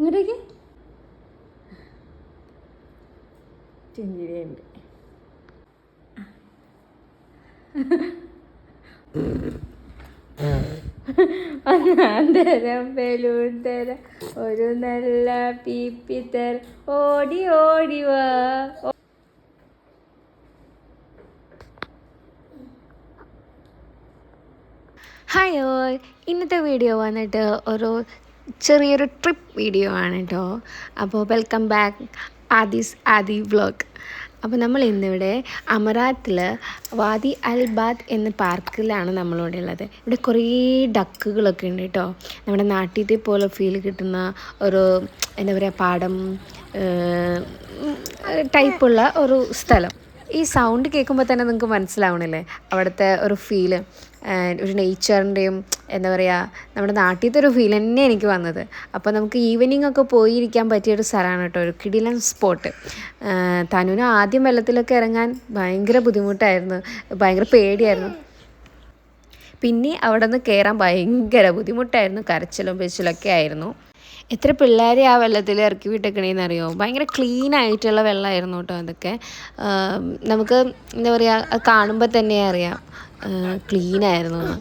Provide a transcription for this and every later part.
ഇങ്ങോട്ടേക്ക് ചെഞ്ചിരിയുണ്ട്. ഒന്നാം തരം ബലൂൺ തരം ഒരു നല്ല പീപ്പി തരം ഓടി ഓടി വാ. ഹായ് ഓൾ, ഇന്നത്തെ വീഡിയോ വന്നിട്ട് ഒരു ചെറിയൊരു ട്രിപ്പ് വീഡിയോ ആണ് കേട്ടോ. അപ്പോൾ വെൽക്കം ബാക്ക് ആദി വ്ളോഗ്. അപ്പോൾ നമ്മൾ ഇന്നിവിടെ അമറാത്തിൽ വാദി അൽ ബാത്ത് എന്ന പാർക്കിലാണ് നമ്മളിവിടെ ഉള്ളത്. ഇവിടെ കുറേ ഡക്കുകളൊക്കെ ഉണ്ട് കേട്ടോ. നമ്മുടെ നാട്ടിലത്തെ പോലെ ഫീൽ കിട്ടുന്ന ഒരു എന്താ പറയുക പാടം ടൈപ്പുള്ള ഒരു സ്ഥലം. ഈ സൗണ്ട് കേൾക്കുമ്പോൾ തന്നെ നിങ്ങൾക്ക് മനസ്സിലാവണില്ലേ അവിടുത്തെ ഒരു ഫീല്, ഒരു നേച്ചറിൻ്റെയും എന്താ പറയുക നമ്മുടെ നാട്ടിലത്തെ ഒരു ഫീൽ തന്നെ എനിക്ക് വന്നത്. അപ്പോൾ നമുക്ക് ഈവനിങ് ഒക്കെ പോയിരിക്കാൻ പറ്റിയൊരു സ്ഥലമാണ് കേട്ടോ, ഒരു കിടിലൻ സ്പോട്ട്. തനുവിന് ആദ്യം വെള്ളത്തിലൊക്കെ ഇറങ്ങാൻ ഭയങ്കര ബുദ്ധിമുട്ടായിരുന്നു, ഭയങ്കര പേടിയായിരുന്നു. പിന്നെ അവിടെ നിന്ന് കയറാൻ ഭയങ്കര ബുദ്ധിമുട്ടായിരുന്നു, കരച്ചിലും പിച്ചിലൊക്കെ ആയിരുന്നു. എത്ര പിള്ളേരെ ആ വെള്ളത്തിൽ ഇറക്കി വിട്ടേക്കണേന്ന് അറിയോ. ഭയങ്കര ക്ലീൻ ആയിട്ടുള്ള വെള്ളമായിരുന്നു കേട്ടോ അതൊക്കെ. നമുക്ക് എന്താ പറയുക കാണുമ്പോൾ തന്നെ അറിയാം ക്ലീനായിരുന്നു എന്ന്.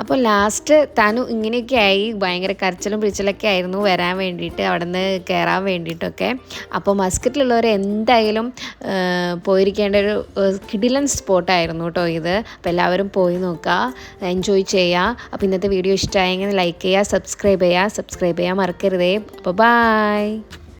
അപ്പോൾ ലാസ്റ്റ് തനു ഇങ്ങനെയൊക്കെ ആയി, ഭയങ്കര കരച്ചിലും പിടിച്ചിലൊക്കെ ആയിരുന്നു വരാൻ വേണ്ടിയിട്ട്, അവിടെ നിന്ന് കയറാൻ വേണ്ടിയിട്ടൊക്കെ. അപ്പോൾ മസ്കറ്റിലുള്ളവർ എന്തായാലും പോയിരിക്കേണ്ട ഒരു കിടിലൻ സ്പോട്ടായിരുന്നു കേട്ടോ ഇത്. അപ്പോൾ എല്ലാവരും പോയി നോക്കുക, എൻജോയ് ചെയ്യുക. അപ്പോൾ ഇന്നത്തെ വീഡിയോ ഇഷ്ടമായെങ്കിൽ ലൈക്ക് ചെയ്യുക, സബ്സ്ക്രൈബ് ചെയ്യുക മറക്കരുതേ. അപ്പോൾ ബൈ.